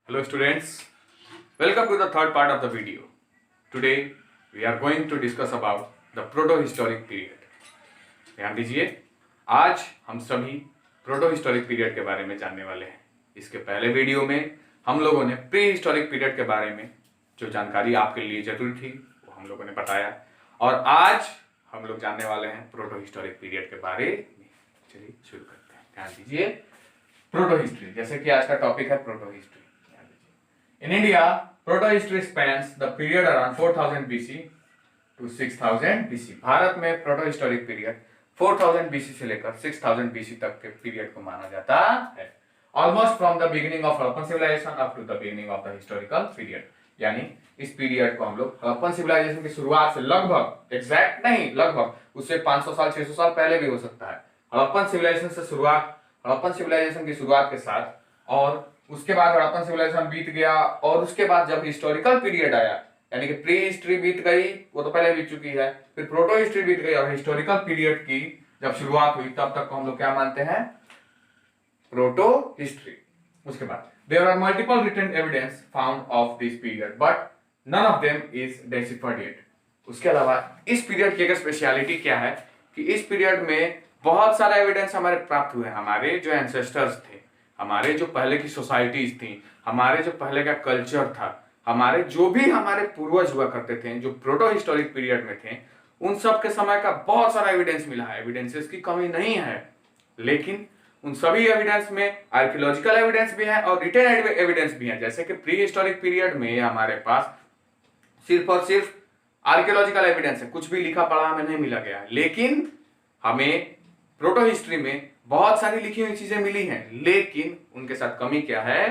Hello students, welcome to the third part of the video. Today we are going to discuss about the proto-historic period. ध्यान दीजिए, आज हम सभी proto-historic period के बारे में जानने वाले हैं। इसके पहले वीडियो में हम लोगों ने प्री हिस्टोरिक पीरियड के बारे में जो जानकारी आपके लिए जरूरी थी वो हम लोगों ने बताया, और आज हम लोग जानने वाले हैं प्रोटो-हिस्टोरिक पीरियड के बारे में। चलिए शुरू करते हैं। ध्यान दीजिए, प्रोटो हिस्ट्री, जैसे कि आज का टॉपिक है proto history. In India, proto-history spans the period around 4000 BC to 6000 BC. Bharat में प्रोटो-हिस्टोरिक पीरियड 4000 BC से लेकर 6000 BC तक के पीरियड को माना जाता है। Almost from the beginning of Harappan civilization up to the beginning of the historical period. यानी इस पीरियड को हम लोग हड़प्पन सिविलाइजेशन की शुरुआत से लगभग, एग्जैक्ट नहीं, लगभग उससे 500 साल 600 साल पहले भी हो सकता है। हड़प्पन सिविलाइजेशन की शुरुआत के साथ, और उसके बाद हड़प्पन सिविलाइजेशन बीत गया, और उसके बाद जब हिस्टोरिकल पीरियड आया, यानी कि प्री हिस्ट्री बीत गई, वो तो पहले बीत चुकी है, फिर प्रोटो हिस्ट्री बीत गई, और हिस्टोरिकल पीरियड की जब शुरुआत हुई तब तक को हम लोग क्या मानते हैं? Proto history. उसके बाद there are multiple written evidence found of this period but none of them is deciphered yet. उसके अलावा इस पीरियड की एक स्पेशलिटी क्या है कि इस पीरियड में बहुत सारा एविडेंस हमारे प्राप्त हुए। हमारे जो एंसेस्टर्स थे, हमारे जो पहले की सोसाइटीज थी, हमारे जो पहले का कल्चर था, हमारे जो भी हमारे पूर्वज हुआ करते थे जो प्रोटो हिस्टोरिक पीरियड में थे, उन सब के समय का बहुत सारा एविडेंस मिला है। एविडेंसेस की कमी नहीं है, लेकिन उन सभी एविडेंस में आर्कियोलॉजिकल एविडेंस भी है और रिटन एविडेंस भी है। जैसे कि प्री हिस्टोरिक पीरियड में हमारे पास सिर्फ और सिर्फ आर्कियोलॉजिकल एविडेंस है, कुछ भी लिखा पढ़ा हमें नहीं मिला गया है। लेकिन हमें प्रोटो हिस्ट्री में बहुत सारी लिखी हुई चीजें मिली हैं, लेकिन उनके साथ कमी क्या है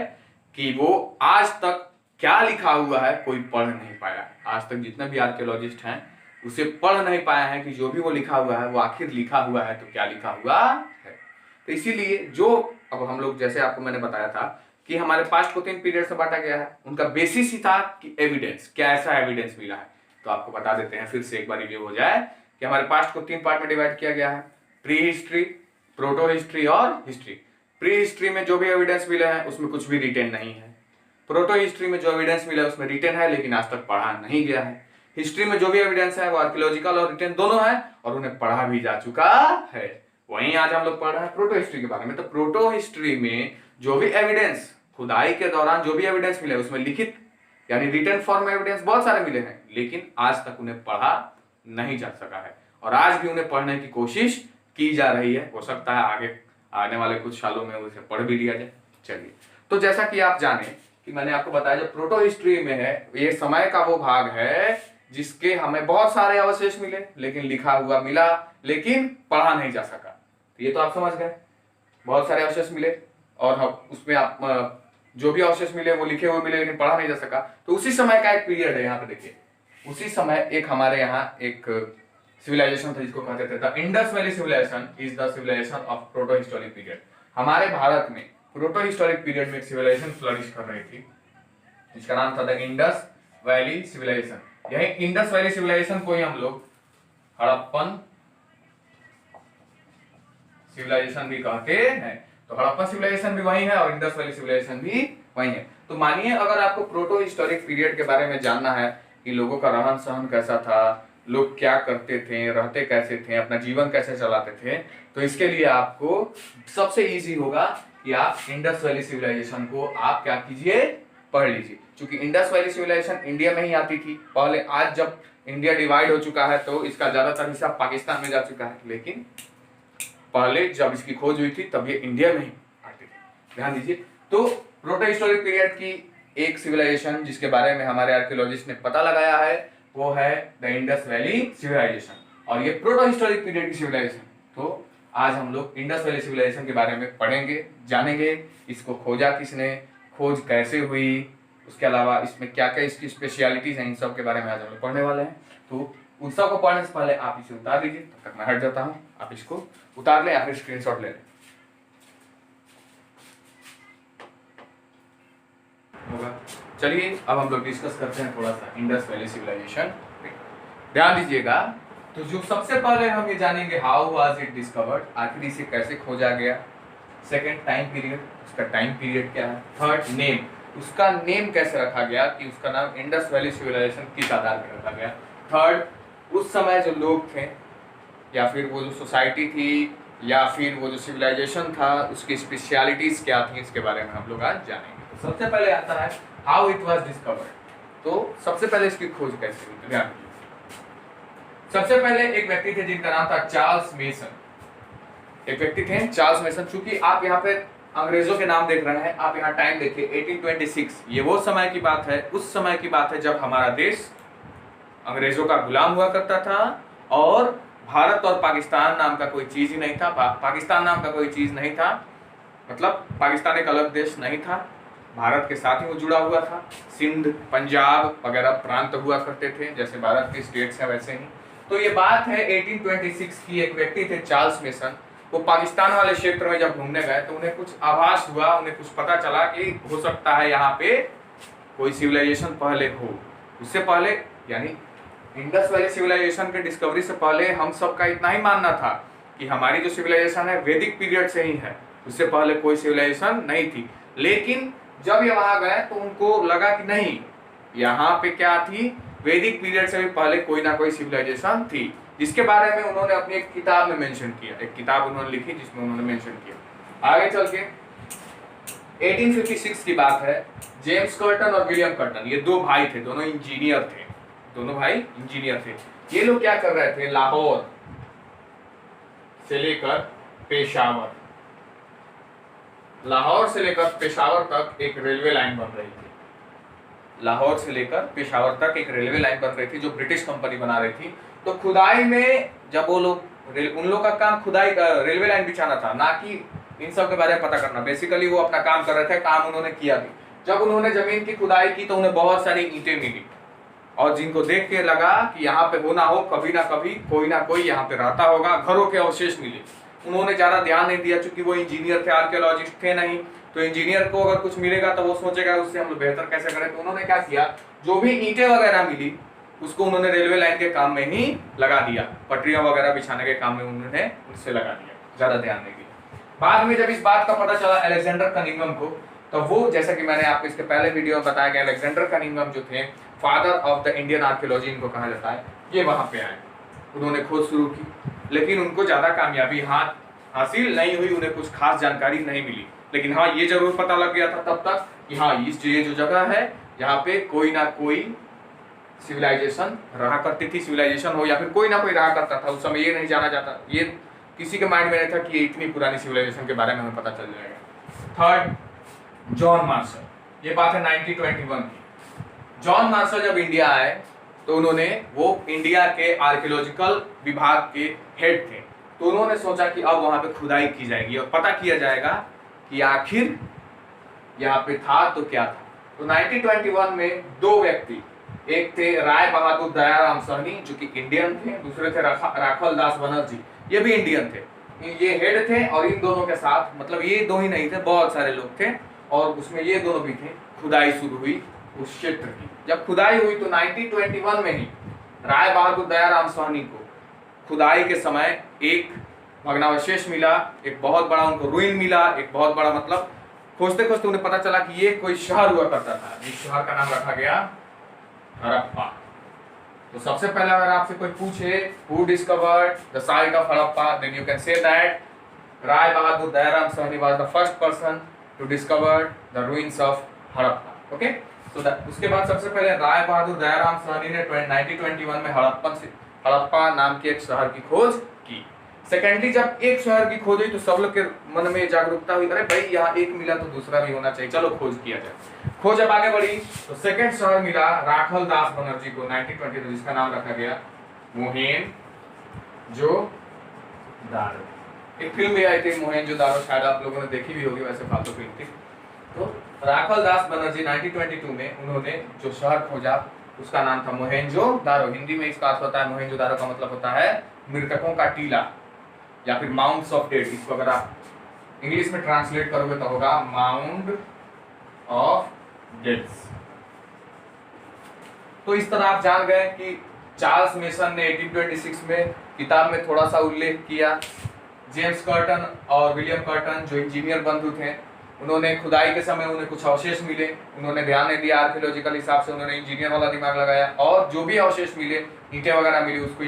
कि वो आज तक क्या लिखा हुआ है कोई पढ़ नहीं पाया। आज तक जितने भी आर्कियोलॉजिस्ट हैं उसे पढ़ नहीं पाया है कि जो भी वो लिखा हुआ है वो आखिर लिखा हुआ है तो क्या लिखा हुआ है। तो इसीलिए जो अब हम लोग, जैसे आपको मैंने बताया था कि हमारे पास्ट को 3 पीरियड से बांटा गया है, उनका बेसिस ही था कि एविडेंस, कैसा एविडेंस मिला है। तो आपको बता देते हैं, फिर से एक बार रिव्यू हो जाए कि हमारे पास्ट को 3 पार्ट में डिवाइड किया गया है: प्री हिस्ट्री, प्रोटो हिस्ट्री और हिस्ट्री। प्री हिस्ट्री में जो भी एविडेंस मिले हैं उसमें कुछ भी रिटेन नहीं है। प्रोटो हिस्ट्री में जो एविडेंस मिला है उसमें रिटेन है, लेकिन आज तक पढ़ा नहीं गया है। हिस्ट्री में जो भी एविडेंस है वो आर्कियोलॉजिकल और रिटेन दोनों है, और उन्हें पढ़ा भी जा चुका है। वहीं आज हम लोग पढ़ रहे हैं प्रोटो हिस्ट्री के बारे में। तो प्रोटो हिस्ट्री में जो भी एविडेंस, खुदाई के दौरान जो भी एविडेंस मिले उसमें लिखित यानी रिटन फॉर्म में एविडेंस बहुत सारे मिले हैं, लेकिन आज तक उन्हें पढ़ा नहीं जा सका है, और आज भी उन्हें पढ़ने की कोशिश की जा रही है। हो सकता है आगे आने वाले कुछ सालों में उसे पढ़ भी लिया जाए। चलिए, तो जैसा कि आप जाने कि मैंने आपको बताया जो प्रोटो हिस्ट्री में है, ये समय का वो भाग है जिसके हमें बहुत सारे अवशेष मिले, लेकिन लिखा हुआ मिला लेकिन पढ़ा नहीं जा सका। तो ये तो आप समझ गए, बहुत सारे अवशेष मिले और उसमें आप जो भी अवशेष मिले वो लिखे हुए मिले लेकिन पढ़ा नहीं जा सका। तो उसी समय का एक पीरियड है, यहाँ पे देखिए, उसी समय एक हमारे यहाँ एक सिविलाइजेशन था जिसको कहते थे the Indus valley civilization is the civilization of proto historic period. हमारे भारत में प्रोटो हिस्टोरिक पीरियड में एक सिविलाइजेशन फ्लरिश कर रही थी जिसका नाम था द इंडस वैली सिविलाइजेशन। यही इंडस वैली सिविलाइजेशन को ही हम लोग हड़प्पन सिविलाइजेशन भी कहते हैं। तो हड़प्पन सिविलाइजेशन भी वही है और इंडस वैली सिविलाइजेशन भी वही है। तो मानिए अगर आपको प्रोटो हिस्टोरिक पीरियड के बारे में जानना है कि लोगों का रहन सहन कैसा था, लोग क्या करते थे, रहते कैसे थे, अपना जीवन कैसे चलाते थे, तो इसके लिए आपको सबसे इजी होगा कि आप इंडस वैली सिविलाइजेशन को आप क्या कीजिए, पढ़ लीजिए। क्योंकि इंडस वैली सिविलाइजेशन इंडिया में ही आती थी पहले। आज जब इंडिया डिवाइड हो चुका है तो इसका ज्यादातर हिस्सा पाकिस्तान में जा चुका है, लेकिन पहले जब इसकी खोज हुई थी तब ये इंडिया में ही आती थी। ध्यान दीजिए, तो प्रोटो हिस्टोरिक पीरियड की एक सिविलाइजेशन जिसके बारे में हमारे आर्कियोलॉजिस्ट ने पता लगाया है वो है द इंडस वैली सिविलाइजेशन, और ये प्रोटो हिस्टोरिक पीरियड की सिविलाइजेशन। तो आज हम लोग इंडस वैली सिविलाइजेशन के बारे में पढ़ेंगे, जानेंगे इसको खोजा किसने, खोज कैसे हुई, उसके अलावा इसमें क्या क्या इसकी स्पेशलिटीज हैं, इन सब के बारे में आज हम लोग पढ़ने वाले हैं। तो उन सब को पढ़ने से पहले आप इसे उतार लीजिए, तब तक मैं हट जाता हूँ। आप इसको उतार लें या फिर स्क्रीनशॉट ले लें, होगा। चलिए अब हम लोग डिस्कस करते हैं थोड़ा सा इंडस वैली सिविलाइजेशन। ध्यान दीजिएगा, तो जो सबसे पहले हम ये जानेंगे हाउ वाज इट डिस्कवर्ड, आखिर इसे कैसे खोजा गया। सेकंड, टाइम पीरियड, उसका टाइम पीरियड क्या है। थर्ड, नेम, उसका नेम कैसे रखा गया कि उसका नाम इंडस वैली सिविलाइजेशन किस आधार पर रखा गया। थर्ड, उस समय जो लोग थे या फिर वो जो सोसाइटी थी या फिर वो जो सिविलाइजेशन था उसकी स्पेशलिटीज क्या थी, इसके बारे में हम लोग आज जानेंगे। तो सबसे पहले आता है हाउ इट वाज डिस्कवर्ड। तो सबसे पहले इसकी खोज कैसे हुई, तो ध्यान दीजिए। सबसे पहले एक व्यक्ति थे जिनका नाम था चार्ल्स मेसन। एक व्यक्ति थे चार्ल्स मेसन। चूंकि आप यहाँ पे अंग्रेजों के नाम देख रहे हैं, आप यहाँ टाइम देखिए 1826। ये वो समय की बात है, उस समय की बात है जब हमारा देश अंग्रेजों का गुलाम हुआ करता था और भारत और पाकिस्तान नाम का कोई चीज ही नहीं था। पाकिस्तान नाम का कोई चीज नहीं था, मतलब पाकिस्तान एक अलग देश नहीं था, भारत के साथ ही वो जुड़ा हुआ था। सिंध, पंजाब वगैरह प्रांत हुआ करते थे, जैसे भारत के स्टेट्स हैं वैसे ही। तो ये बात है 1826 की। एक व्यक्ति थे चार्ल्स मेसन, वो पाकिस्तान वाले क्षेत्र में जब घूमने गए तो उन्हें कुछ आभास हुआ, उन्हें कुछ पता चला कि हो सकता है यहाँ पे कोई सिविलाइजेशन पहले हो। उससे पहले यानी इंडस वैली सिविलाइजेशन के डिस्कवरी से पहले हम सबका इतना ही मानना था कि हमारी जो सिविलाइजेशन है वैदिक पीरियड से ही है, उससे पहले कोई सिविलाइजेशन नहीं थी। लेकिन जब ये वहां गए तो उनको लगा कि नहीं, यहाँ पे क्या थी, वैदिक पीरियड से भी पहले कोई ना कोई सिविलाइजेशन थी, जिसके बारे में उन्होंने अपनी एक किताब में मेंशन किया। एक किताब उन्होंने लिखी जिसमें उन्होंने मेंशन किया। आगे चल के 1856 की बात है। जेम्स कर्टन और विलियम कर्टन, ये दो भाई थे, दोनों इंजीनियर थे, दोनों भाई इंजीनियर थे। ये लोग क्या कर रहे थे, लाहौर से लेकर पेशावर, लाहौर से लेकर पेशावर तक एक रेलवे लाइन बन रही थी। लाहौर से लेकर पेशावर तक एक रेलवे लाइन बन रही थी जो ब्रिटिश कंपनी बना रही थी। तो खुदाई में जब वो लोग, उन लोग का काम खुदाई रेलवे लाइन बिछाना था, ना कि इन सब के बारे में पता करना। बेसिकली वो अपना काम कर रहे थे, काम उन्होंने किया भी। जब उन्होंने जमीन की खुदाई की तो उन्हें बहुत सारी ईंटें मिली और जिनको देख के लगा कि यहाँ पे हो ना हो, कभी ना कभी कोई ना कोई यहाँ पे रहता होगा। घरों के अवशेष मिले। उन्होंने ज्यादा ध्यान नहीं दिया, चूंकि वो इंजीनियर थे, आर्कियोलॉजिस्ट थे नहीं। तो इंजीनियर को अगर कुछ मिलेगा तो वो सोचेगा उससे हम लोग बेहतर कैसे करें। तो उन्होंने क्या किया, जो भी ईंटें वगैरह मिली उसको उन्होंने रेलवे लाइन के काम में ही लगा दिया, पटरियां वगैरह बिछाने के काम में उन्होंने उससे लगा दिया, ज्यादा ध्यान नहीं दिया। बाद में जब इस बात का पता चला अलेक्जेंडर कनिंघम को, तो वो, जैसा कि मैंने आपको इसके पहले वीडियो में बताया कि अलेक्जेंडर कनिंघम जो थे father of the Indian archaeology इनको कहा जाता है, ये वहां पे आए। उन्होंने खोज शुरू की, लेकिन उनको ज्यादा कामयाबी हासिल नहीं हुई, उन्हें कुछ खास जानकारी नहीं मिली। लेकिन हाँ, ये जरूर पता लग गया था तब तक कि हाँ, ये जो जगह है यहाँ पे कोई ना कोई सिविलाइजेशन रहा करती थी, सिविलाइजेशन हो या फिर कोई ना कोई रहा करता था। उस समय ये नहीं जाना जाता, ये किसी के माइंड में नहीं था कि ये इतनी पुरानी सिविलाइजेशन के बारे में हमें पता चल जाएगा। Third, John Marshall. ये बात है 1921 की। जॉन मार्शल जब इंडिया आए तो उन्होंने, वो इंडिया के आर्कियोलॉजिकल विभाग के हेड थे, तो उन्होंने सोचा कि अब वहां पे खुदाई की जाएगी और पता किया जाएगा कि आखिर यहाँ पे था तो क्या था। तो 1921 में दो व्यक्ति, एक थे राय बहादुर दयाराम सहनी जो कि इंडियन थे, दूसरे थे राखल दास बनर्जी, ये भी इंडियन थे। ये हेड थे और इन दोनों के साथ, मतलब ये दो ही नहीं थे, बहुत सारे लोग थे और उसमें ये दोनों भी थे। खुदाई शुरू हुई उस क्षेत्र की। जब खुदाई हुई तो 1921 में ही राय बहादुर दयाराम सहनी को खुदाई के समय एक भग्नावशेष मिला, एक बहुत बड़ा उनको रुइन मिला, एक बहुत बड़ा, मतलब खोजते खोजते उन्हें पता चला कि ये कोई शहर हुआ करता था, जिस शहर का नाम रखा गया हड़प्पा। तो सबसे पहले अगर आपसे कोई पूछे who discovered the site of Harappa, then you can say that Rai Bahadur Dayaram Sahni was the first person to discover the ruins of Harappa. Okay, so उसके बाद सबसे पहले राय बहादुर दयाराम सहनी ने 1921 में हड़प्पा नाम के एक शहर की खोज की। सेकेंडली, जब एक शहर की खोज हुई तो सब लोग के मन में जागरूकता हुई, अरे भाई यहाँ एक मिला तो दूसरा भी होना चाहिए, चलो खोज किया जाए। खोज जब आगे बढ़ी तो सेकेंड शहर मिला राखल दास बनर्जी को 1922, जिसका नाम रखा गया मोहेंजो दारो। एक फिल्म भी आई थी मोहेंजो दारो, शायद आप लोगों ने देखी भी होगी, वैसे फालतू फिल्म थी। तो राखल दास बनर्जी 1922 में उन्होंने जो शहर खोजा उसका नाम था मोहेंजो दारो। हिंदी में इसका अर्थ होता है, मोहेंजो दारो का मतलब होता है मृतकों का टीला या फिर माउंट्स ऑफ डेड। इसको अगर आप इंग्लिश में ट्रांसलेट करोगे तो होगा माउंड ऑफ डेड्स। तो इस तरह आप जान गए कि चार्ल्स मेसन ने 1826 में किताब में थोड़ा सा उल्लेख किया। जेम्स कर्टन और विलियम कर्टन जो इंजीनियर बंधु थे, उन्होंने खुदाई के समय उन्हें कुछ अवशेष मिले, उन्होंने ध्यान नहीं दिया आर्कियोलॉजिकल हिसाब से, उन्होंने इंजीनियर वाला दिमाग लगाया और जो भी अवशेष मिले, ईंटें वगैरह मिली, उसको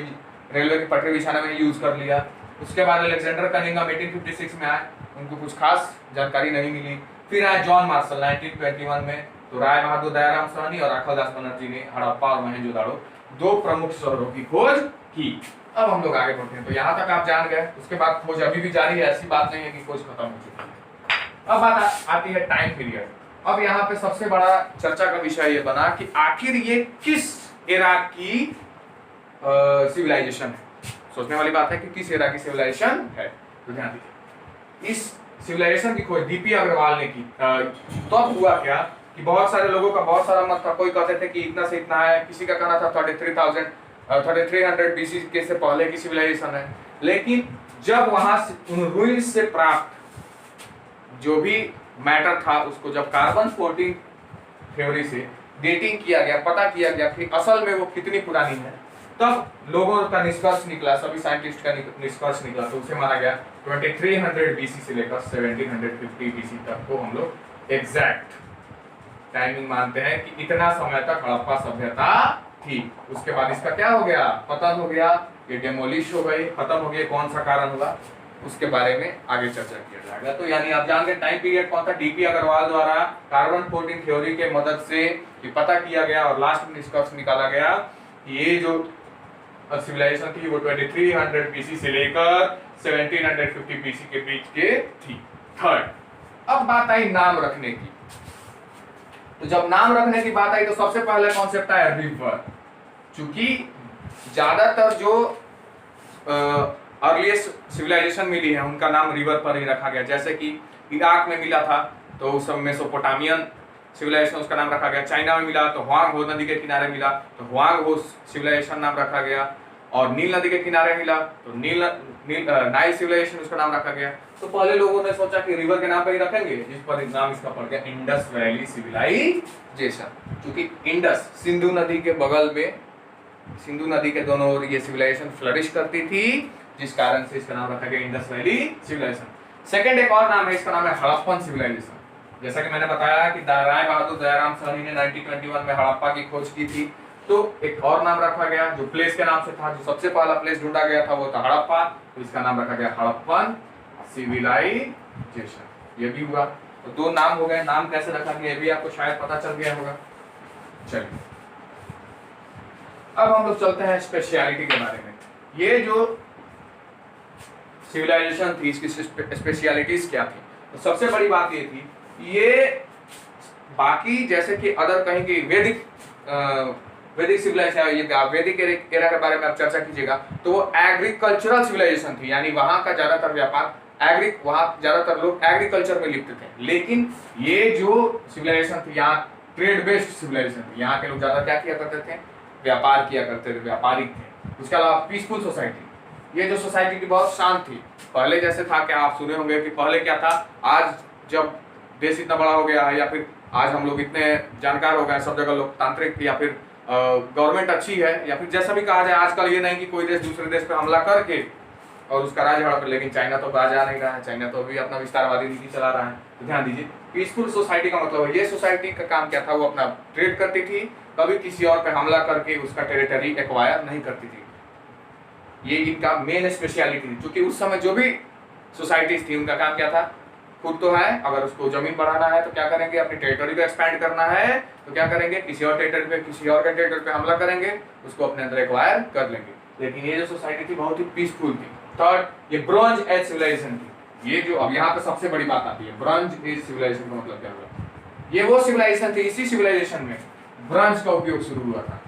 रेलवे की पटरी बिछाने में यूज कर लिया। उसके बाद अलेक्जेंडर कनिंघम 1856 में आए, उनको कुछ खास जानकारी नहीं मिली। फिर आए जॉन मार्शल 1921 में, तो राय बहादुर दयाराम साहनी और राखालदास बनर्जी ने हड़प्पा और मोहनजोदाड़ो दो प्रमुख शहरों की खोज की। अब हम लोग आगे बढ़ते हैं। तो यहाँ तक आप जान गए, उसके बाद खोज अभी भी जारी है, ऐसी बात नहीं है कि खोज खत्म हो चुकी है। अब बात आती है टाइम पीरियड। अब यहाँ पे सबसे बड़ा चर्चा का विषय ये बना कि आखिर ये किस एरा की सिविलाइजेशन है। सोचने वाली बात है कि किस एरा की सिविलाइजेशन है। तो ध्यान दीजिए, इस सिविलाइजेशन की खोज डीपी अग्रवाल ने की। तो अब हुआ क्या कि बहुत सारे लोगों का बहुत सारा मत था। कोई कहते थे कि इतना से इतना है, किसी का कहना था 3300 बीसी के से पहले की सिविलाइजेशन है। लेकिन जब वहां से उन रूइंस से प्राप्त जो भी मैटर था उसको जब कार्बन 14 थ्योरी से डेटिंग किया गया, पता किया गया कि असल में वो कितनी पुरानी है, तब लोगों का निष्कर्ष निकला, सभी साइंटिस्ट का निष्कर्ष निकला। तो उसे माना गया 2300 बीसी से लेकर 1750 बीसी तक को हम लोग एग्जैक्ट टाइमिंग मानते हैं कि इतना समय तक हड़प्पा सभ्यता थी। उसके बाद इसका क्या हो गया, पतन हो गया, ये डेमोलिश हो गई, खत्म हो गई। कौन सा कारण हुआ उसके बारे में आगे चर्चा किया जाएगा। तो यानी आप जान गए टाइम पीरियड कौन था। डीपी अग्रवाल द्वारा कार्बन 14 थ्योरी के मदद से ये पता किया गया और लास्ट में निष्कर्ष निकाला गया कि ये जो सिविलाइजेशन थी वो 2300 बीसी से लेकर 1750 बीसी के बीच के थी। थर्ड, अब बात आई नाम रखने की। तो जब नाम रखने की बात आई तो सबसे पहले कॉन्सेप्ट आया रिवर। चूंकि ज्यादातर जो अर्लीस्ट सिविलाइजेशन मिली है उनका नाम रिवर पर ही रखा गया। जैसे कि इराक में मिला था तो उस समय मेसोपोटामियन सिविलाइजेशन उसका नाम रखा गया। चाइना में मिला तो हुआंग हो नदी के किनारे मिला तो हुआंग हो सिविलाइजेशन नाम रखा गया। और नील नदी के किनारे मिला तो नाइल सिविलाइजेशन उसका नाम रखा गया। तो पहले लोगों ने सोचा कि रिवर के नाम पर ही रखेंगे, जिस पर नाम इसका पड़ गया इंडस वैली सिविलाइजेशन। क्योंकि इंडस सिंधु नदी के बगल में, सिंधु नदी के दोनों ओर ये सिविलाइजेशन फ्लरिश करती थी, जिस कारण से इसका नाम रखा गया इंडस वैली सिविलाइजेशन। सेकंड एक और नाम है, इसका नाम है हड़प्पन सिविलाइजेशन। जैसा कि मैंने बताया कि राय बहादुर दयाराम साहनी ने 1921 में हड़प्पा की खोज की थी, तो एक और नाम रखा गया जो प्लेस के नाम से था। जो सबसे पहला प्लेस ढूंढा गया था वो था हड़प्पा, तो इसका नाम रखा गया हड़प्पन सिविलाइजेशन। ये भी हुआ। तो दो नाम हो गए। नाम कैसे रखा गया ये भी आपको शायद पता चल गया होगा। चलिए अब हम लोग चलते हैं स्पेशलिटी के बारे में। ये जो सिविलाइजेशन थी इसकी स्पेशलिटीज क्या थी। तो सबसे बड़ी बात ये थी, ये बाकी जैसे कि अदर कहीं की वैदिक सिविलाइजेशन, ये वैदिक एरा के बारे में आप चर्चा कीजिएगा तो वो एग्रीकल्चरल सिविलाइजेशन थी। यानी वहां का ज्यादातर व्यापार वहां ज्यादातर लोग एग्रीकल्चर में लिप्त थे। लेकिन ये जो सिविलाइजेशन थी यहाँ ट्रेड बेस्ड सिविलाइजेशन थी। यहाँ के लोग ज्यादा क्या किया करते थे, व्यापार किया करते थे, व्यापारिक थे। उसके अलावा पीसफुल सोसाइटी, ये जो सोसाइटी थी बहुत शांत थी। पहले जैसे था, क्या आप सुने होंगे कि पहले क्या था, आज जब देश इतना बड़ा हो गया है या फिर आज हम लोग इतने जानकार हो गए, सब जगह लोकतांत्रिक या फिर गवर्नमेंट अच्छी है या फिर जैसा भी कहा जाए, आजकल ये नहीं कि कोई देश दूसरे देश पे हमला करके और उसका राज हड़प। लेकिन चाइना तो बाज आ नहीं रहा है, चाइना तो अभी अपना विस्तारवादी नीति चला रहा है। तो ध्यान दीजिए, पीसफुल सोसाइटी का मतलब है ये सोसाइटी का काम क्या था, वो अपना ट्रेड करती थी, कभी किसी और पे हमला करके उसका टेरिटरी एक्वायर नहीं करती थी। ये इनका मेन स्पेशलिटी थी। क्योंकि उस समय जो भी सोसाइटीज थी उनका काम क्या था, खुद तो है, अगर उसको जमीन बढ़ाना है तो क्या करेंगे, अपनी टेरिटरी को एक्सपैंड करना है तो क्या करेंगे, किसी और टेरिटरी पे, किसी और के टेरिटरी पे हमला करेंगे, उसको अपने अंदर एक्वायर कर लेंगे। लेकिन ये जो सोसाइटी थी बहुत ही पीसफुल थी। थर्ड, ये ब्रॉन्ज एज सिविलाइजेशन थी। ये जो अब यहाँ पे सबसे बड़ी बात आती है, ब्रॉन्ज एज सिविलाइजेशन का मतलब क्या हुआ। ये वो सिविलाइजेशन थी, इसी सिविलाइजेशन में ब्रॉन्ज का उपयोग शुरू हुआ था।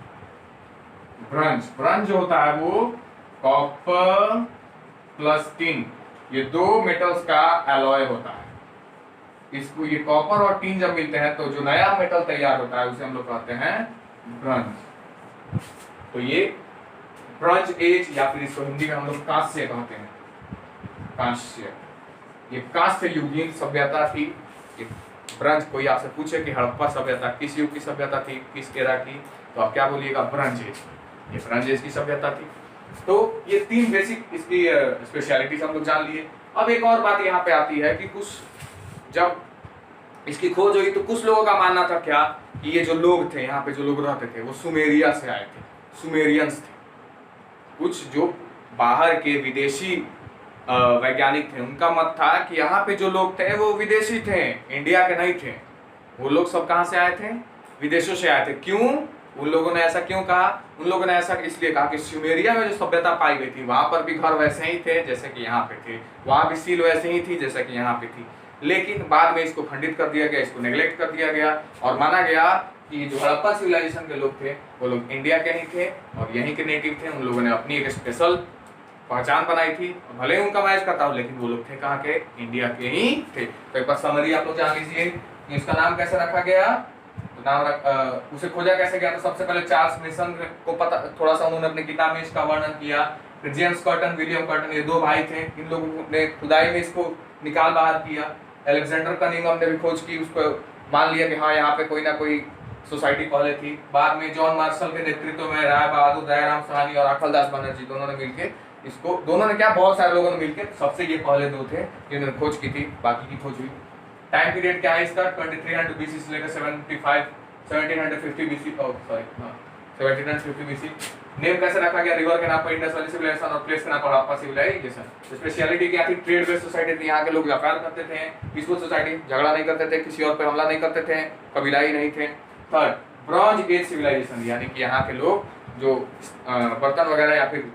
ब्रॉन्ज जो होता है वो कॉपर प्लस टिन, ये दो मेटल्स का एलॉय होता है। इसको ये कॉपर और टिन जब मिलते हैं तो जो नया मेटल तैयार होता है उसे हम लोग कहते हैं ब्रॉन्ज। तो ये ब्रॉन्ज एज या फिर इसको हिंदी में हम लोग कांस्य कहते हैं, कांस्य। ये कांस्य युगीन सभ्यता थी। ब्रॉन्ज, कोई आपसे पूछे कि हड़प्पा सभ्यता किस युग की सभ्यता थी, किस एरा की, तो आप क्या बोलिएगा, ब्रॉन्ज एज। ये ब्रॉन्ज एज की सभ्यता थी। तो ये तीन बेसिक इसकी स्पेशलिटीज हम लोग जान लिए। अब एक और बात यहाँ पे आती है कि कुछ जब इसकी खोज हुई तो कुछ लोगों का मानना था क्या कि ये जो लोग थे, यहाँ पे जो लोग रहते थे वो सुमेरिया से आए थे, सुमेरियंस थे। कुछ जो बाहर के विदेशी वैज्ञानिक थे, उनका मत था कि यहाँ पे जो लोग थे वो विदेशी थे, इंडिया के नहीं थे। वो लोग सब कहाँ से आए थे? विदेशों से आए थे। क्यों? उन लोगों ने ऐसा क्यों कहा? उन लोगों ने ऐसा इसलिए कहा कि सुमेरिया में जो सभ्यता पाई गई थी वहां पर भी घर वैसे ही थे जैसे कि यहाँ पे थे, वहां भी सील वैसे ही थी जैसे कि यहाँ पे थी। लेकिन बाद में इसको खंडित कर दिया गया, इसको नेग्लेक्ट कर दिया गया और माना गया कि जो हड़प्पा सिविलाइजेशन के लोग थे वो लोग इंडिया के ही थे और यहीं के नेटिव थे। उन लोगों ने अपनी एक स्पेशल पहचान बनाई थी, भले ही उनका मैच करता हो लेकिन वो लोग थे कहाँ के? इंडिया के ही थे। तो एक बार समरी आप लोग जान लीजिए कि इसका नाम कैसे रखा गया, तो नाम उसे खोजा कैसे गया। तो सबसे पहले चार्ल्स मेसन को पता, थोड़ा सा उन्होंने अपनी किताब में इसका वर्णन किया। फिर जेम्स कर्टन, विलियम कर्टन, ये दो भाई थे, इन लोगों ने खुदाई में इसको निकाल बाहर किया। अलेक्जेंडर कनिंघम ने भी खोज की, उसको मान लिया कि हाँ यहाँ पे कोई ना कोई सोसाइटी पहले थी। बाद में जॉन मार्शल के नेतृत्व में राय बहादुर, दयाराम साहनी और अखिलदास बनर्जी दोनों ने मिलकर इसको, दोनों ने क्या, बहुत सारे लोगों ने मिलकर, सबसे ये पहले दो थे जिन्होंने खोज की थी, बाकी की खोज हुई। टाइम पीरियड क्या है इसका? 2300 बीसी से लेकर 1750 बीसी, सॉरी 1750 बीसी। नेम कैसे रखा गया? रिवर के नाम पर इंडस वैली सिविलाइजेशन और प्लेस के नाम पर हड़प्पा सिविलाइजेशन। स्पेशलिटी क्या थी? ट्रेड बेस्ड सोसाइटी थी। यहाँ के लोग व्यापार करते थे, पीसफुल सोसाइटी, झगड़ा नहीं करते थे, किसी और पर हमला नहीं करते थे, कबीलाई नहीं थे। थर्ड, ब्रॉन्ज एज सिविलाइजेशन, यानी कि यहाँ के लोग जो बर्तन वगैरह या फिर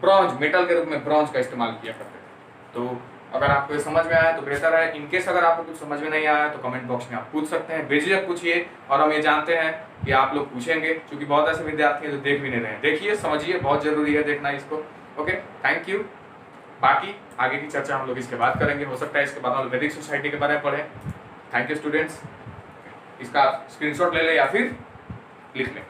ब्रॉन्ज, मेटल के रूप में ब्रॉन्ज का इस्तेमाल किया करते थे। तो अगर आपको समझ में आया तो बेहतर है। इनकेस अगर आपको कुछ समझ में नहीं आया तो कमेंट बॉक्स में आप पूछ सकते हैं, बेझिझक पूछिए। और हम ये जानते हैं कि आप लोग पूछेंगे, क्योंकि बहुत ऐसे विद्यार्थी हैं जो देख भी नहीं रहे हैं। देखिए, समझिए, बहुत जरूरी है देखना इसको। Okay, thank you. बाकी आगे की चर्चा हम लोग इसके बाद करेंगे। हो सकता है इसके बाद हम वैदिक सोसाइटी के बारे में पढ़ें। Thank you students. इसका स्क्रीनशॉट ले लें या फिर लिख लें।